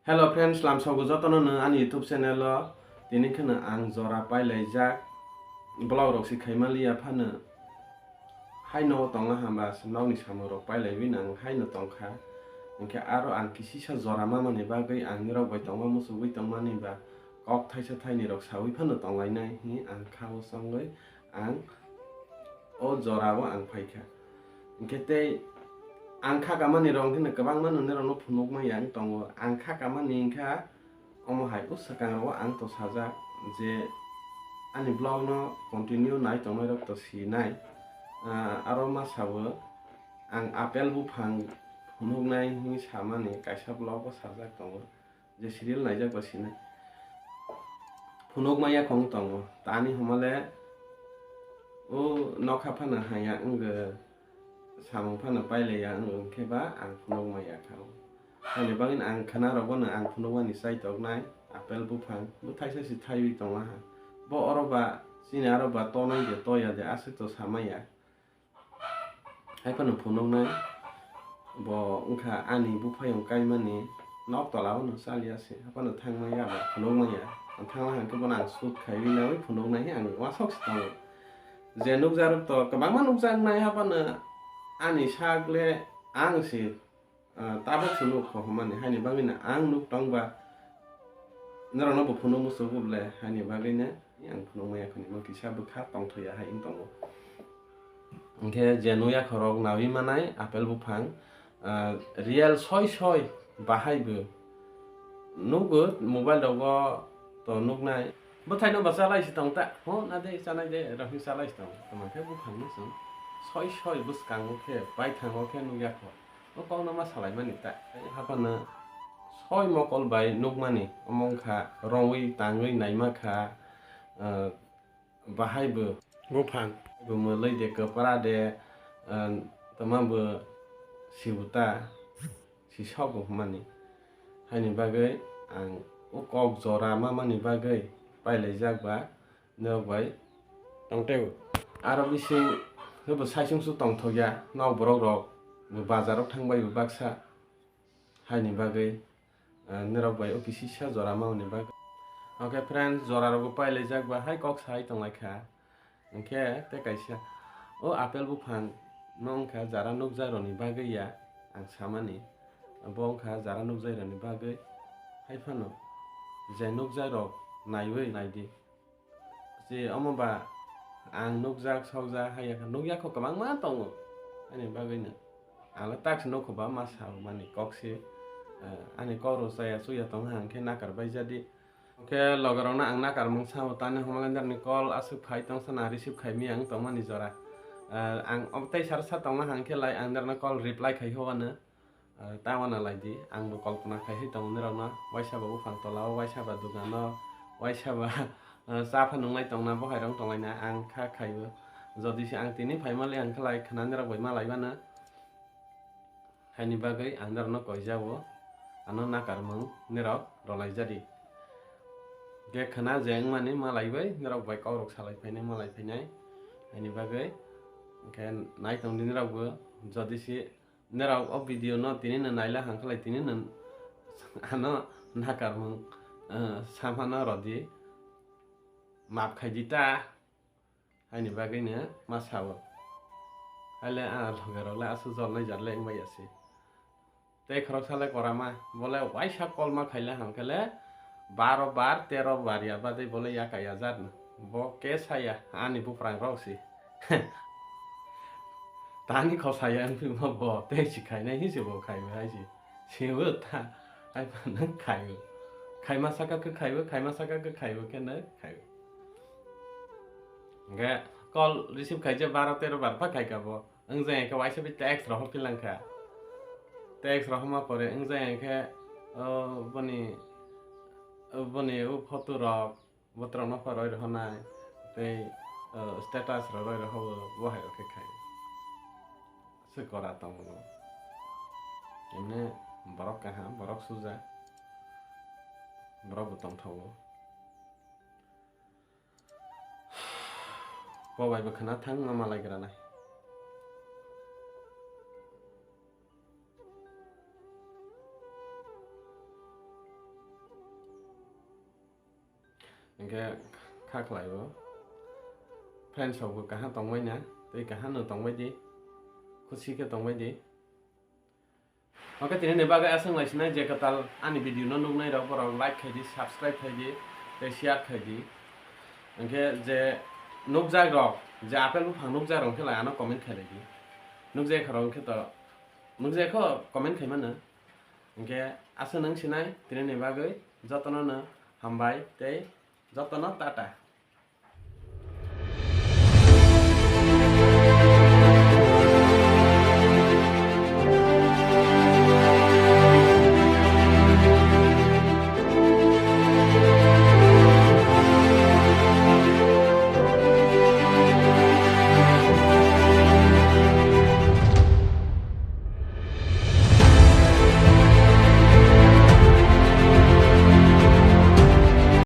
Hello friends, lam sago jotono no ani YouTube channel o tini khana ang jora pailajak blog rok si khaimalia phano haino tonga hamba nongni samurok pailaibi nang haino tongkha engke aro ang kisisa jora mamani bagui ang nirok bai tongma musugui tongmani ba kok thaisa thaini rok sawi phano tonglainai hi ang khao songoi ang o jora o ang phaikha engke tei ang khakamani rong kheno kwbang manune rokno phunukmai ang tongo ang khakamani engkha omo hai usakang ro ang to sajak je ani blog no continue nai tongmai rok to sinai aro masawo ang apel buphang phunuknai ni samani kaisa blog o sajak tongo je serial naijak ba sinai phunukmaya khong tongo tani homale o nokha phana haya angge samung phano pailaya angke ba ang phunukmaya khao ani bangin ang khana rogono ang phunukmani chai tongnai apel buphang bu thaisa si thaiwi tonga ha bo oroba sini aroba tonai de toya de asik to samaya hai phano phunuknai bo ungkha ani buphayong kaimani nok tolao no saliase phano thangmaya ba phunukmaya thangla hangke bo ang sut khaiwi nawi phunuknai ang wasok tongo je nukjarok to kwbangma nukjaknai phano ani sakle ang si tabok sunuk ko mani hani bagina ang nuk tongba narano bo phunu musu buble hani bagina yang phunu maya khoni mo kisa bukha tongthoya hai ing tongo engke jenuya khorok nawi manai apel buphang real soi bahaibo nugo mobile dogo to nuknai bothai no basalai si tongta ho na de sanai de rafi salai tong tomake buphang ni sung soi buskang ke bai thango ke nugya kho o kongna ma salai mani ta hapana soi mokol bai nukmani omongkha rongwi tangwi naima kha bahaibo buphang bo molai de kapara de tamambo sibuta si sobo mani hani bagai ang o kok jora mamani bagai pailajak ba nok bai tongteu aro bising hobo saisungsu tongthoya nok borok rok bazarok thangbai baksa haini bagai nirok bai o kisisa jora mamani bagai okay friends jora rok pailajak ba hai kok sai tonglaikha engke te kaisa o apel buphang nongkha jara nukjaroni bagai ya ang samani bongkha jara nukjaironi bagai hai phano je nukjarok naiwi naidi je omoba ang nukjak sokjak hayakha nugyakho kwbangma tongo ani bagui ala taksi nokhoba masao mani kokse ani koro saya suya tongha hangke nakarbai jadi ke logarona ang nakarmung sao tani homalandar ni call asuk phai tong sana receive khaimi ang tongmani jora ang obtai sarsa tongna hangke lai ang darna call reply khai howana tawana laidi ang bo kalpana khai hi tong nirona waisa ba ufang tolao waisa ba dugano waisa ba sa phanunglai tongna bo hairong tonglaina ang kha khaibo jodi se ang tini phaimali ang khlai khananjara boi malaibana haini bagai ang darno koijabo ano nakarmung nirok rolaijari ge khana jeng mani malaibai nirok bai kaurok salai phainai malai phainai haini bagai ke nai tong nirok bo jodi se nirok o video no tini na naila hangklai tini na ano nakarmung samana rodi map khaidita haini bagai ne masao ale a logarok la asu jolnai jarle engbai ase tei khorok sale korama bole waisa kolma khaila hangkele 12 bar 13 bar ya bade bole ya kaya jar bo ke saya ani bu prang roksi tani kho saya ang mo bo te sikhai nai hi se bo khai hai si sewo ta ai pan khai ma saka ke khaibo ke na khai ge call receive khai je 12 13 bar pa khai ka bo ang jai ka waisa bi tax ro pilang kha tax ro ma pore ang jai ke boni o photo ro botra na paroi ro nai te status ro roi ro ho bo hai ro ke khai se kora tong emne borok ka ha borok suja borok botong thawo Bawa ibu kena thang mama lagi ranai. इनके खाख्लायबो फ्रेन्ड्सआवबो काहा तंबायना तै काहा नो तंबायदि खुसिके तंबायदि ओके तिनि बागै आसं लाइसिना जे कताल आनि भिडिअ नो नुनाय राव बराव लाइक खायदि सब्सक्राइब खायदि तै शेयार खायदि इनके जे नुकजाग रok जे आपेल बुफां नुकजाग रok खेला आनो कमेन्ट खायलायदि नुकजाय खराव इनके त नुकजाय खो कमेन्ट खायमानो इनके आसं नों सिनाय तिनि बागै जतन नो हामबाय तै जतन टाटा